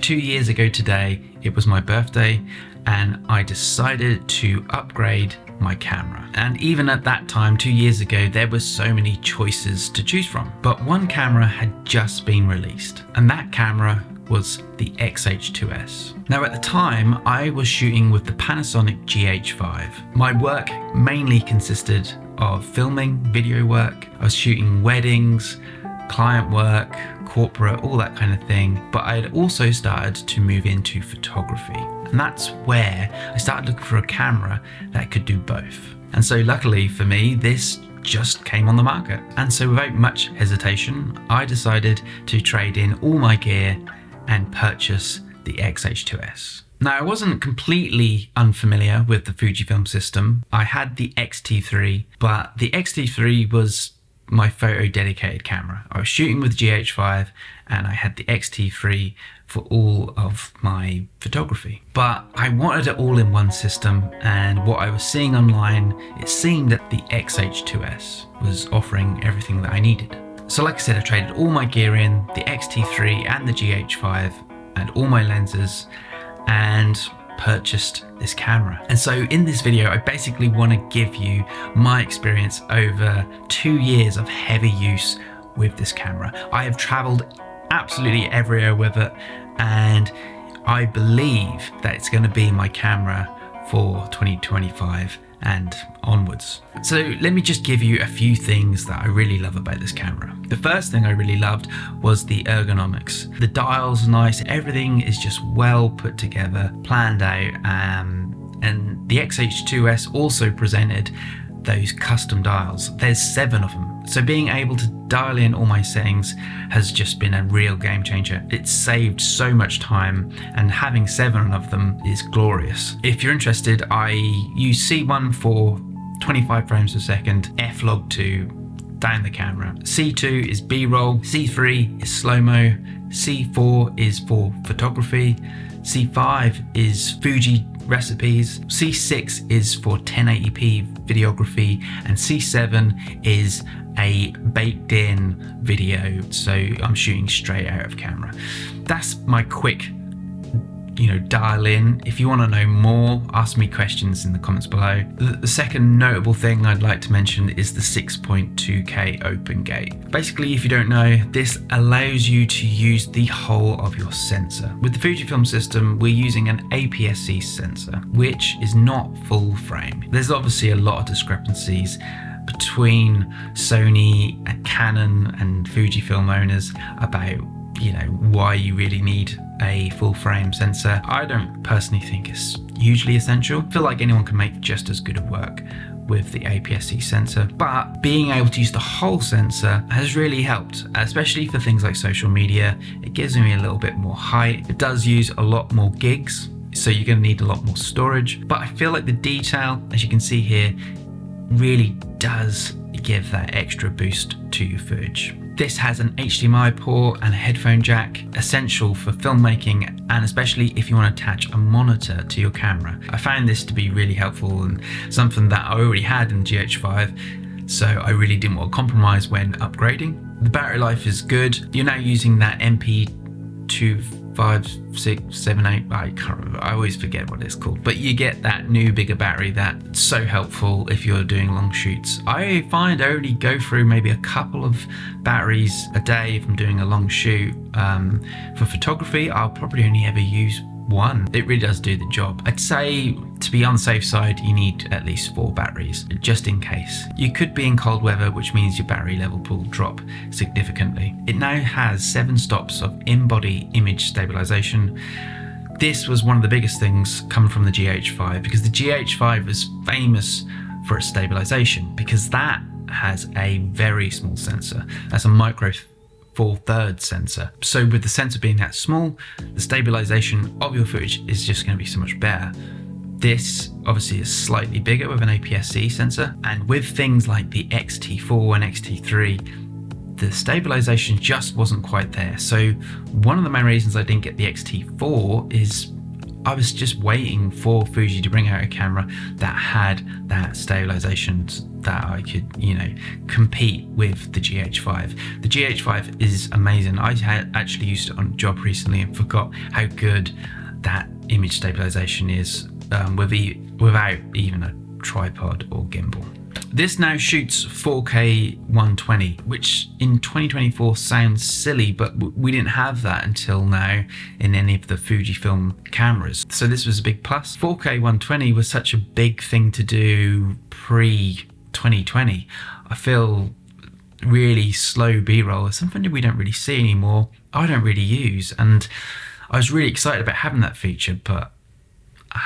2 years ago today, it was my birthday and I decided to upgrade my camera. And even at that time, 2 years ago, there were so many choices to choose from. But one camera had just been released, and that camera was the XH2s. Now at the time, I was shooting with the Panasonic GH5. My work mainly consisted of filming, video work. I was shooting weddings, client work, corporate, all that kind of thing. But I had also started to move into photography. And that's where I started looking for a camera that could do both. And so luckily for me, this just came on the market. And so without much hesitation, I decided to trade in all my gear and purchase the XH2s. Now, I wasn't completely unfamiliar with the Fujifilm system. I had the X-T3, but the X-T3 was my photo dedicated camera. I was shooting with GH5 and I had the X-T3 for all of my photography. But I wanted it all in one system, and what I was seeing online, it seemed that the XH2s was offering everything that I needed. So like I said, I traded all my gear in, the X-T3 and the GH5 and all my lenses, and purchased this camera. And so in this video, I basically want to give you my experience over 2 years of heavy use with this camera. I have traveled absolutely everywhere with it, and I believe that it's going to be my camera for 2025 and onwards. So let me just give you a few things that I really love about this camera. The first thing I really loved was the ergonomics. The dial's nice, everything is just well put together, planned out, and the XH2s also presented those custom dials. There's 7 of them. So being able to dial in all my settings has just been a real game changer. It's saved so much time, and having 7 of them is glorious. If you're interested, I use C1 for 25 frames per second, FLAW 2 down the camera. C2 is B-roll, C3 is slow-mo, C4 is for photography, C5 is Fuji recipes, C6 is for 1080p videography, and C7 is a baked in video, so I'm shooting straight out of camera. That's my quick dial in. If you want to know more, ask me questions in the comments below. The second notable thing I'd like to mention is the 6.2K open gate. Basically, if you don't know, this allows you to use the whole of your sensor. With the Fujifilm system, we're using an APS-C sensor, which is not full frame. There's obviously a lot of discrepancies between Sony and Canon and Fujifilm owners about why you really need a full frame sensor. I don't personally think it's hugely essential. I feel like anyone can make just as good of work with the APS-C sensor, but being able to use the whole sensor has really helped, especially for things like social media. It gives me a little bit more height. It does use a lot more gigs, so you're going to need a lot more storage, but I feel like the detail, as you can see here, really does give that extra boost to your footage. This has an HDMI port and a headphone jack, essential for filmmaking, and especially if you want to attach a monitor to your camera. I found this to be really helpful and something that I already had in GH5, so I really didn't want to compromise when upgrading. The battery life is good. You're now using that MP2568. I can't remember, I always forget what it's called, but you get that new bigger battery that's so helpful if you're doing long shoots. I find I only go through maybe a couple of batteries a day if I'm doing a long shoot. For photography, I'll probably only ever use 1. It really does do the job. I'd say to be on the safe side, you need at least 4 batteries, just in case. You could be in cold weather, which means your battery level will drop significantly. It now has 7 stops of in-body image stabilization. This was one of the biggest things coming from the GH5, because the GH5 was famous for its stabilization, because that has a very small sensor. That's a micro 4/3 sensor. So with the sensor being that small, the stabilization of your footage is just going to be so much better. This obviously is slightly bigger with an APS-C sensor, and with things like the X-T4 and X-T3, the stabilization just wasn't quite there. So one of the main reasons I didn't get the X-T4 is I was just waiting for Fuji to bring out a camera that had that stabilization that I could, you know, compete with the GH5. The GH5 is amazing. I had actually used it on a job recently and forgot how good that image stabilization is without even a tripod or gimbal. This now shoots 4K 120, which in 2024 sounds silly, but we didn't have that until now in any of the Fujifilm cameras. So this was a big plus. 4K 120 was such a big thing to do pre-2020. I feel really slow B-roll is something that we don't really see anymore. I don't really use, and I was really excited about having that feature, but I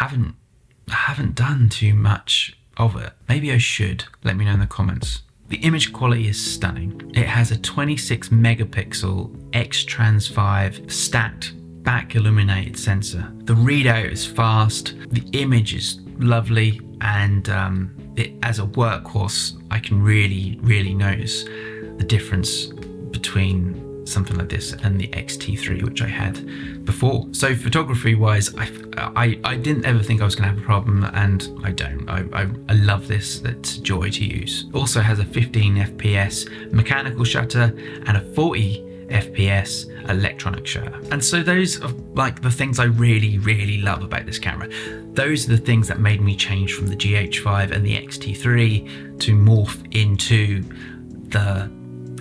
haven't done too much of it. Maybe I should. Let me know in the comments. The image quality is stunning. It has a 26 megapixel X-Trans5 stacked back illuminated sensor. The readout is fast, the image is lovely, and as a workhorse, I can really notice the difference between something like this and the X-T3, which I had before. So photography wise, I didn't ever think I was going to have a problem, and I don't. I love this. It's a joy to use. Also has a 15 FPS mechanical shutter and a 40 FPS electronic shutter. And so those are like the things I really love about this camera. Those are the things that made me change from the GH5 and the X-T3 to morph into the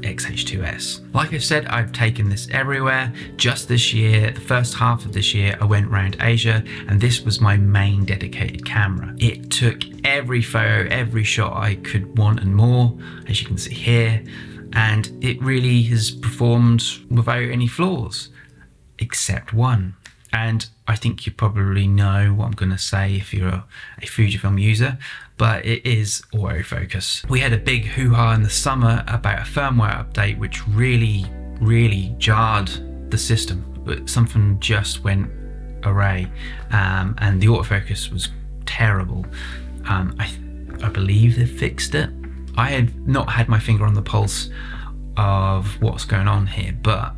XH2s. Like I said, I've taken this everywhere. Just this year, the first half of this year, I went around Asia, and this was my main dedicated camera. It took every photo, every shot I could want and more, as you can see here, and it really has performed without any flaws, except one. And I think you probably know what I'm going to say if you're a Fujifilm user, but it is autofocus. We had a big hoo-ha in the summer about a firmware update which really jarred the system, but something just went awry, and the autofocus was terrible. I believe they fixed it. I had not had my finger on the pulse of what's going on here, but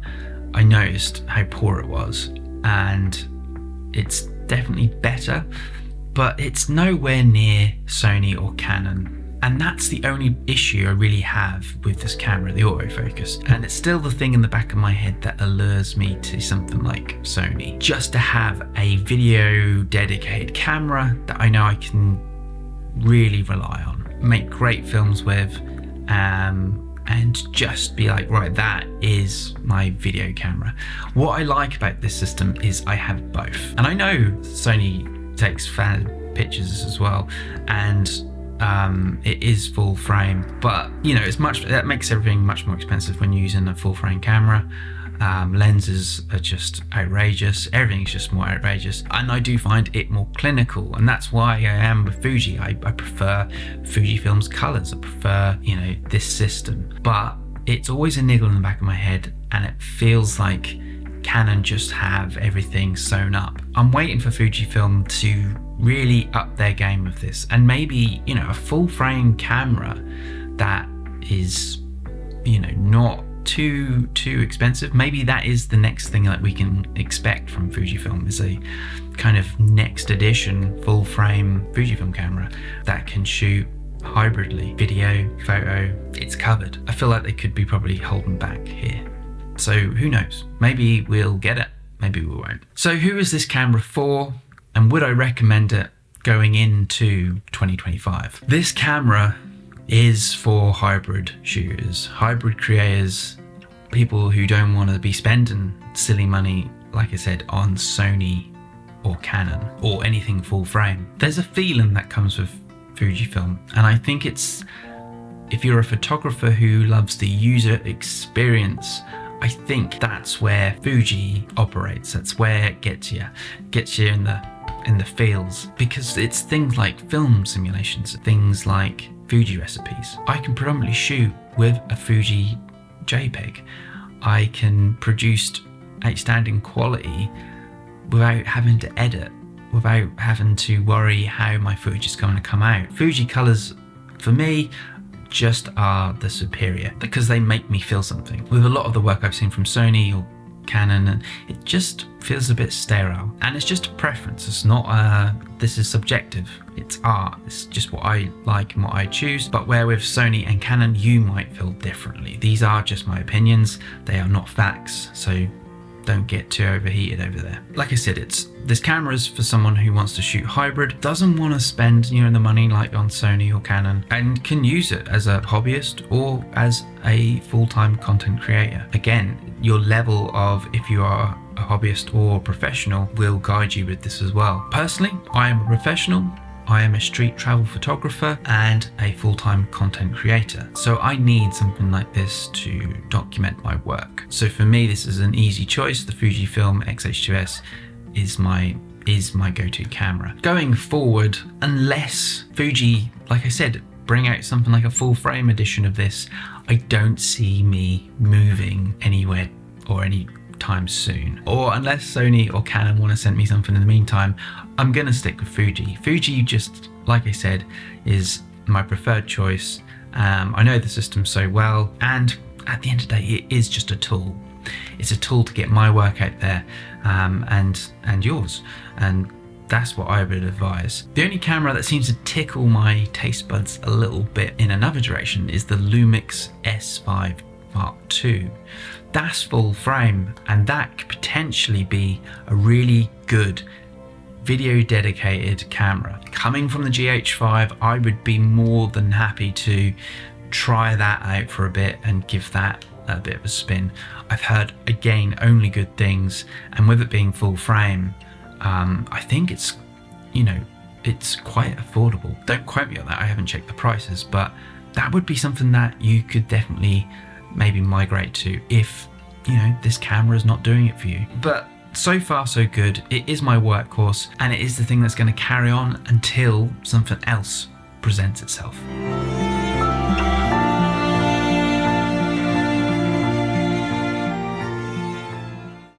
I noticed how poor it was, and it's definitely better, but it's nowhere near Sony or Canon. And that's the only issue I really have with this camera, the autofocus. And it's still the thing in the back of my head that allures me to something like Sony. Just to have a video dedicated camera that I know I can really rely on, make great films with, and just be like, right, that is my video camera. What I like about this system is I have both. And I know Sony takes fan pictures as well, and it is full frame, but you know, that makes everything much more expensive when using a full frame camera. Lenses are just outrageous, everything's just more outrageous, and I do find it more clinical, and that's why I am with Fuji. I prefer Fujifilm's colors, I prefer, you know, this system, but it's always a niggle in the back of my head, and it feels like Canon just have everything sewn up. I'm waiting for Fujifilm to really up their game with this, and maybe, you know, a full frame camera that is, you know, not too expensive. Maybe that is the next thing that we can expect from Fujifilm, is a kind of next edition full frame Fujifilm camera that can shoot hybridly, video, photo. It's covered. I feel like they could be probably holding back here. So who knows? Maybe we'll get it, maybe we won't. So who is this camera for, and would I recommend it going into 2025? This camera is for hybrid shooters, hybrid creators, people who don't want to be spending silly money, like I said, on Sony or Canon or anything full frame. There's a feeling that comes with Fujifilm, and I think it's, if you're a photographer who loves the user experience, I think that's where Fuji operates. That's where it gets you in the feels, because it's things like film simulations, things like Fuji recipes. I can predominantly shoot with a Fuji JPEG. I can produce outstanding quality without having to edit, without having to worry how my footage is going to come out. Fuji colors, for me, just are the superior, because they make me feel something. With a lot of the work I've seen from Sony or Canon, and it just feels a bit sterile. And it's just a preference. It's not this is subjective. It's art. It's just what I like and what I choose. But where with Sony and Canon, you might feel differently. These are just my opinions. They are not facts. So don't get too overheated over there. Like I said, this camera is for someone who wants to shoot hybrid, doesn't want to spend the money like on Sony or Canon, and can use it as a hobbyist or as a full-time content creator. Again, your level of if you are a hobbyist or a professional will guide you with this as well. Personally, I am a professional. I am a street travel photographer and a full-time content creator. So I need something like this to document my work. So for me, this is an easy choice. The Fujifilm XH2s is my go-to camera. Going forward, unless Fuji, like I said, bring out something like a full frame edition of this, I don't see me moving anywhere or any time soon. Or unless Sony or Canon want to send me something in the meantime, I'm gonna stick with Fuji. Fuji, just like I said, is my preferred choice. I know the system so well, and at the end of the day, it is just a tool. It's a tool to get my work out there, and yours, and that's what I would advise. The only camera that seems to tickle my taste buds a little bit in another direction is the Lumix S5 Mark II. That's full frame, and that could potentially be a really good video dedicated camera. Coming from the GH5, I would be more than happy to try that out for a bit and give that a bit of a spin. I've heard, again, only good things, and with it being full frame, I think it's quite affordable. Don't quote me on that, I haven't checked the prices, but that would be something that you could definitely maybe migrate to if this camera is not doing it for you. But so far so good. It is my workhorse, and it is the thing that's going to carry on until something else presents itself.